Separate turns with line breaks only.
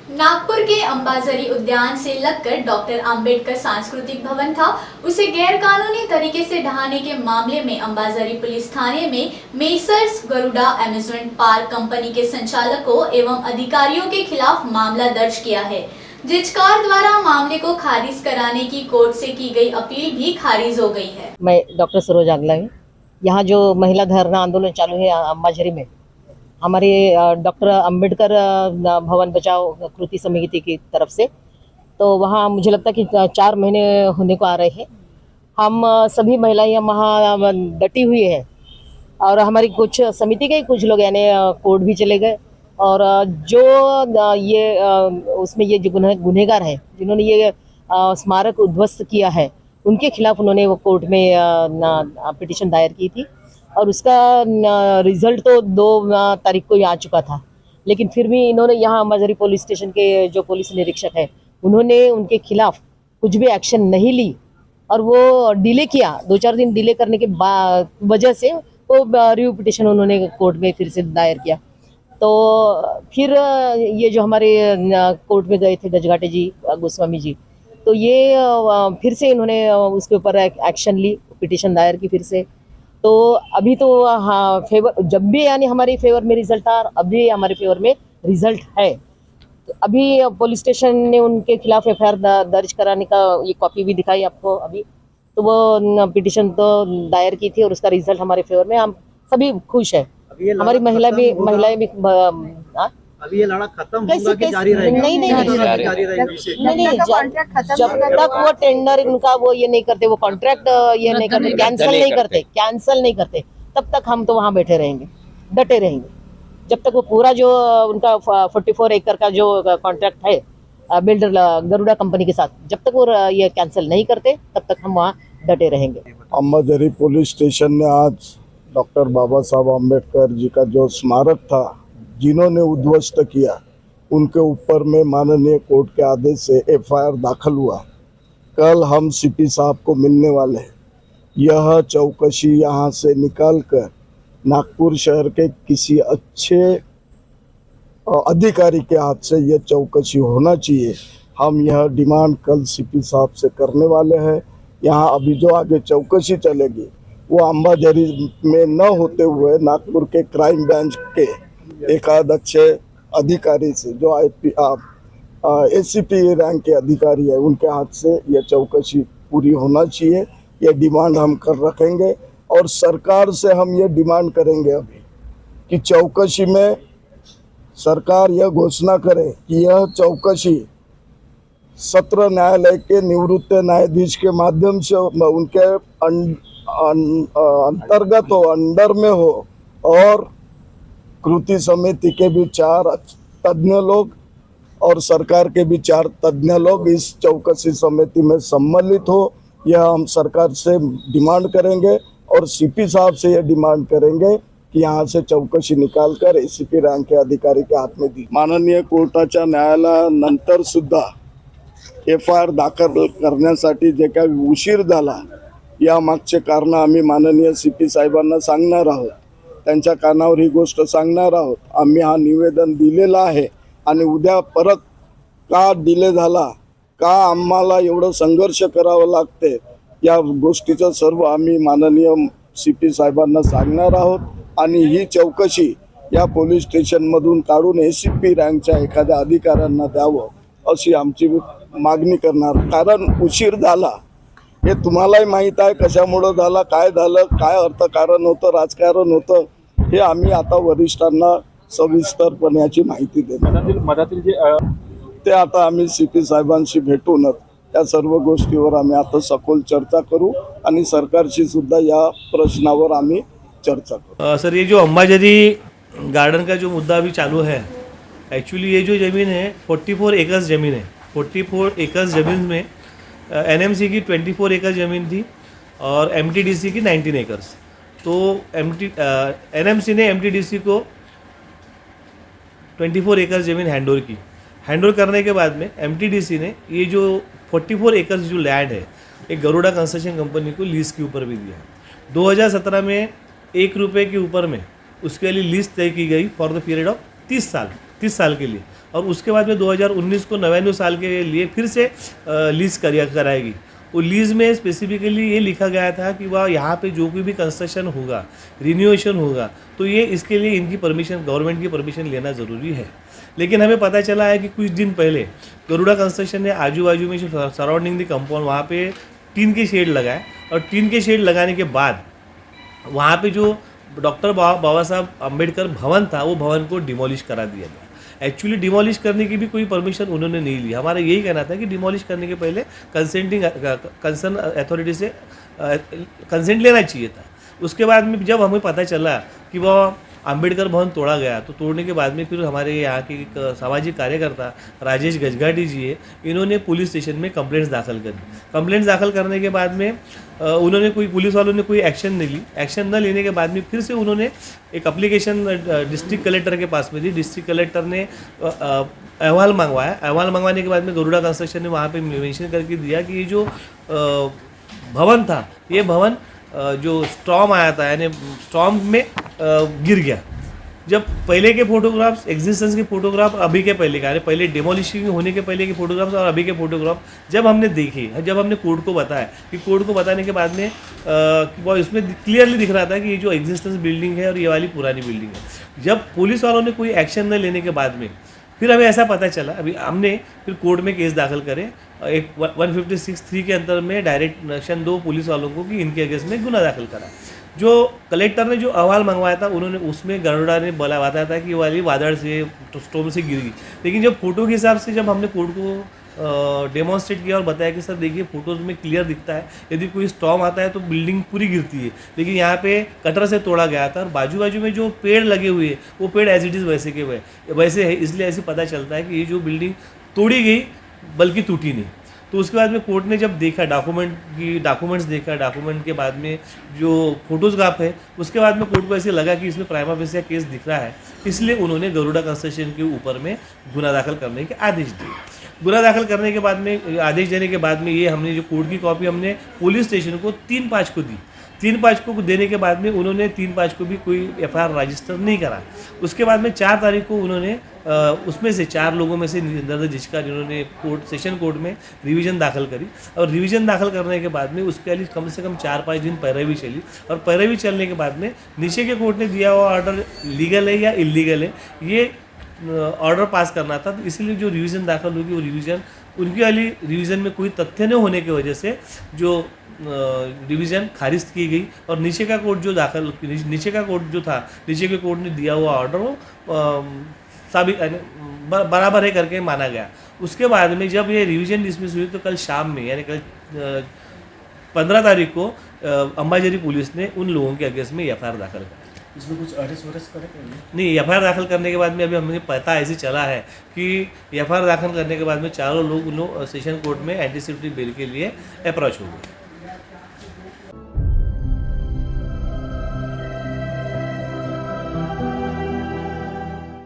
नागपुर के अंबाझरी उद्यान से लगकर डॉक्टर अंबेडकर सांस्कृतिक भवन था, उसे गैरकानूनी तरीके से ढहाने के मामले में अंबाझरी पुलिस थाने में messrs Garuda amusement park company के संचालकों एवं अधिकारियों के खिलाफ मामला दर्ज किया है। जिचकार द्वारा मामले को खारिज कराने की कोर्ट से की गई अपील भी खारिज हो गई है।
मैं डॉक्टर सरोज आगला हूँ। यहाँ जो महिला धरना आंदोलन चालू है अंबाझरी में, हमारे डॉक्टर अंबेडकर भवन बचाओ कृति समिति की तरफ से, तो वहाँ मुझे लगता है कि 4 महीने होने को आ रहे हैं। हम सभी महिलाएं वहाँ डटी हुई है और हमारी कुछ समिति के कुछ लोग यानी कोर्ट भी चले गए और जो ये उसमें ये जो गुनहगार है जिन्होंने ये स्मारक उद्ध्वस्त किया है, उनके खिलाफ उन्होंने वो कोर्ट में पिटीशन दायर की थी और उसका रिजल्ट तो 2 तारीख को ही आ चुका था। लेकिन फिर भी इन्होंने यहाँ अंबाझरी पुलिस स्टेशन के जो पुलिस निरीक्षक है, उन्होंने उनके खिलाफ कुछ भी एक्शन नहीं ली और वो डिले किया। 2-4 दिन डिले करने के वजह से वो रिव्यू पिटीशन उन्होंने कोर्ट में फिर से दायर किया। तो फिर ये जो हमारे कोर्ट में गए थे गजघाटे जी गोस्वामी जी, तो ये फिर से इन्होंने उसके ऊपर एक्शन ली, पिटीशन दायर की फिर से। तो अभी तो हाँ फेवर जब भी यानी हमारे फेवर में रिजल्ट था, अभी हमारे फेवर में रिजल्ट है। तो अभी पुलिस स्टेशन ने उनके खिलाफ एफआईआर दर्ज कराने का ये कॉपी भी दिखाई आपको अभी। तो वो पिटीशन तो दायर की थी और उसका रिजल्ट हमारे फेवर में, हम सभी खुश है। हमारी महिलाएं भी
अभी ये लड़ा खत्म होगा कि जारी रहेगा?
नहीं,
जारी रहेगा।
जब तक वो टेंडर उनका वो ये नहीं करते, वो कॉन्ट्रैक्ट ये नहीं करते, कैंसिल नहीं करते, तब तक हम तो वहाँ बैठे रहेंगे, डटे रहेंगे। जब तक वो पूरा जो उनका 44 एकड़ का जो कॉन्ट्रैक्ट है बिल्डर गरुड़ा कंपनी के साथ, जब तक वो ये कैंसिल नहीं करते, तब तक हम वहाँ डटे रहेंगे।
अंबाझरी पुलिस स्टेशन ने आज डॉक्टर बाबा साहब अम्बेडकर जी का जो स्मारक था, जिन्होंने उद्ध्वस्त किया, उनके ऊपर में माननीय कोर्ट के आदेश से एफआईआर दाखिल हुआ। कल हम सीपी साहब को मिलने वाले हैं। यह चौकसी यहाँ से निकालकर नागपुर शहर के किसी अच्छे अधिकारी के हाथ से यह चौकसी होना चाहिए। हम यह डिमांड कल सीपी साहब से करने वाले हैं। यहाँ अभी जो आगे चौकसी चलेगी वो अंबाझरी में न होते हुए नागपुर के क्राइम ब्रांच के एक आध अच्छे अधिकारी से, जो एसीपी रैंक के अधिकारी है, उनके हाथ से यह चौकसी पूरी होना चाहिए। यह डिमांड हम कर रखेंगे और सरकार से हम ये डिमांड करेंगे अभी कि चौकसी में सरकार यह घोषणा करे कि यह चौकसी सत्र न्यायालय के निवृत्त न्यायाधीश के माध्यम से उनके अंतर्गत हो, अंडर में हो, और कृति समिति के भी 4 तज्ञ लोग और सरकार के भी 4 तज्ञ लोग इस चौकसी समिति में सम्मिलित हो। यह हम सरकार से डिमांड करेंगे और सीपी साहब से यह डिमांड करेंगे की यहाँ से चौकशी निकालकर एसीपी रँक के अधिकारी के हात में दी। माननीय कोर्टाच्या न्यायालयानंतर सुद्धा एफआयआर दाखल करण्यासाठी जे काही उशीर झाला, या मागचे कारण आम्ही माननीय सीपी साहेबांना सांगणार आहोत, त्यांच्या कानावर ही गोष्ट सांगणार आहोत। आम्ही हा निवेदन दिलेला आहे आणि उद्या परत का डिले झाला, का आम्हाला एवढं संघर्ष करावं लागते, या गोष्टीचं सर्व आम्ही माननीय सीपी साहेबांना सांगणार आहोत आणि ही चौकशी या पोलीस स्टेशनमधून काढून एसीपी रँकच्या एखाद्या अधिकाऱ्यांना द्यावं अशी आमची मागणी करणार। कारण उशीर झाला हे तुम्हालाही माहीत आहे, कशामुळे झाला, काय झालं, काय अर्थकारण होतं, राजकारण होतं, हे आम्ही आता वरिष्ठांना सविस्तरपणे याची माहिती देणार। ते आता आम्ही सीपी साहेबांशी भेटूनच या सर्व गोष्टीवर आम्ही आता सखोल चर्चा करू आणि सरकारशी सुद्धा या प्रश्नावर आम्ही चर्चा करू।
सर, ये जो अंबाझरी गार्डन का जो मुद्दा अभी चालू है, एक्चुअली ये जो ज़मीन है 44 एकर्स ज़मीन है। 44 एकर्स ज़मीन में एनएमसी की 24 एकड़ ज़मीन थी और एमटीडीसी की 19 एकर्स। तो एनएमसी ने एमटीडीसी को 24 एकड़ ज़मीन हैंडओवर की। हैंडओवर करने के बाद में एमटीडीसी ने ये जो 44 एकर्स जो लैंड है, एक गरुड़ा कंस्ट्रक्शन कंपनी को लीज के ऊपर भी दिया। 2017 में 1 रुपये के ऊपर में उसके लिए लीज तय की गई फॉर द पीरियड ऑफ 30 साल। 30 साल के लिए, और उसके बाद में 2019 को 99 साल के लिए फिर से लीज कराएगी। वो लीज़ में स्पेसिफिकली ये लिखा गया था कि वह यहाँ पे जो भी कंस्ट्रक्शन होगा, रिन्यूएशन होगा, तो ये इसके लिए इनकी परमिशन, गवर्नमेंट की परमिशन लेना ज़रूरी है। लेकिन हमें पता चला है कि कुछ दिन पहले गरुड़ा कंस्ट्रक्शन ने आजू बाजू में जो सराउंडिंग दी कंपाउंड, वहाँ पे टीन के शेड लगाए, और टीन के शेड लगाने के बाद वहाँ पे जो डॉक्टर बाबा साहब अम्बेडकर भवन था, वो भवन को डिमोलिश करा दिया गया। एक्चुअली डिमोलिश करने की भी कोई परमिशन उन्होंने नहीं ली। हमारा यही कहना था कि डिमोलिश करने के पहले कंसर्न अथॉरिटी से कंसेंट लेना चाहिए था। उसके बाद में जब हमें पता चला कि वह अम्बेडकर भवन तोड़ा गया, तो तोड़ने के बाद में फिर हमारे यहाँ के एक सामाजिक कार्यकर्ता राजेश गजघाटी जी है, इन्होंने पुलिस स्टेशन में कंप्लेंट्स दाखिल करी। कंप्लेंट्स दाखिल करने के बाद में उन्होंने पुलिस वालों ने कोई एक्शन नहीं ली। एक्शन न लेने के बाद में फिर से उन्होंने एक एप्लीकेशन डिस्ट्रिक्ट कलेक्टर के पास में दी। डिस्ट्रिक्ट कलेक्टर ने अहवाल मंगवाया। अहवाल मंगवाने के बाद में गरुड़ा कंस्ट्रक्शन ने वहाँ पे मेंशन करके दिया कि ये जो भवन था, ये भवन जो स्टॉर्म आया था, यानी स्टॉर्म में गिर गया। जब पहले के फोटोग्राफ्स, एग्जिस्टेंस के फोटोग्राफ अभी के पहले का, पहले डेमोलिशिंग होने के पहले के फोटोग्राफ्स और अभी के फोटोग्राफ जब हमने देखे, जब हमने कोर्ट को बताया, कि कोर्ट को बताने के बाद में वो इसमें क्लियरली दिख रहा था कि ये जो एग्जिस्टेंस बिल्डिंग है और ये वाली पुरानी बिल्डिंग है। जब पुलिस वालों ने कोई एक्शन न लेने के बाद में फिर हमें ऐसा पता चला, अभी हमने फिर कोर्ट में केस दाखिल करे, एक 156(3) के अंतर में डायरेक्शन दो पुलिस वालों को कि इनके अगेंस्ट में गुना दाखिल करा। जो कलेक्टर ने जो अहवाल मंगवाया था, उन्होंने उसमें गरुड़ा ने बताया था कि ये वाली वादड़ से, स्टॉर्म से गिर गई। लेकिन जब फोटो के हिसाब से जब हमने कोर्ट को डेमोन्स्ट्रेट किया और बताया कि सर देखिए फोटोज़ में क्लियर दिखता है, यदि कोई स्टॉर्म आता है तो बिल्डिंग पूरी गिरती है, लेकिन यहाँ पे कटर से तोड़ा गया था और बाजू बाजू में जो पेड़ लगे हुए हैं वो पेड़ एज इट इज़ वैसे के वैसे है। इसलिए ऐसे पता चलता है कि ये जो बिल्डिंग तोड़ी गई बल्कि टूटी नहीं। तो उसके बाद में कोर्ट ने जब देखा डॉक्यूमेंट्स देखा, डॉक्यूमेंट के बाद में जो फोटोग्राफ है, उसके बाद में कोर्ट को ऐसे लगा कि इसमें प्राइमा फेसिया केस दिख रहा है, इसलिए उन्होंने गरुड़ा कंस्ट्रक्शन के ऊपर में गुना दाखिल करने के आदेश दिए। गुना दाखिल करने के बाद में, आदेश देने के बाद में, ये हमने जो कोर्ट की कॉपी हमने पुलिस स्टेशन को 3/5 को दी। 3/5 को देने के बाद में उन्होंने 3/5 को भी कोई FIR रजिस्टर नहीं करा। उसके बाद में 4 तारीख को उन्होंने उसमें से 4 लोगों में से नरेंद्र जिचका, जिन्होंने सेशन कोर्ट में रिवीजन दाखिल करी, और रिवीजन दाखिल करने के बाद में उसके लिए कम से कम 4-5 दिन पैरवी चली, और पैरवी चलने के बाद में नीचे के कोर्ट ने दिया हुआ ऑर्डर लीगल है या इलीगल है, ये ऑर्डर पास करना था। तो इसीलिए जो रिवीजन दाखिल होगी, वो रिवीजन, उनकी वाली रिवीजन में कोई तथ्य न होने की वजह से जो डिवीज़न खारिज की गई, और नीचे का कोर्ट जो नीचे का कोर्ट जो था, नीचे के कोर्ट ने दिया हुआ ऑर्डर वो साबित बराबर है करके माना गया। उसके बाद में जब ये रिवीजन डिसमिस हुई, तो कल शाम में, यानी कल 15 तारीख को अंबाझरी पुलिस ने उन लोगों के अगेंस्ट में FIR दाखिल करा।
इसमें कुछ अरेस्ट करेंगे?
नहीं, FIR दाखिल करने के बाद में अभी हमें पता ऐसे चला है कि FIR दाखिल करने के बाद में चारों लोग सेशन कोर्ट में एंटीसिपेटरी बेल के लिए अप्रोच हो गए।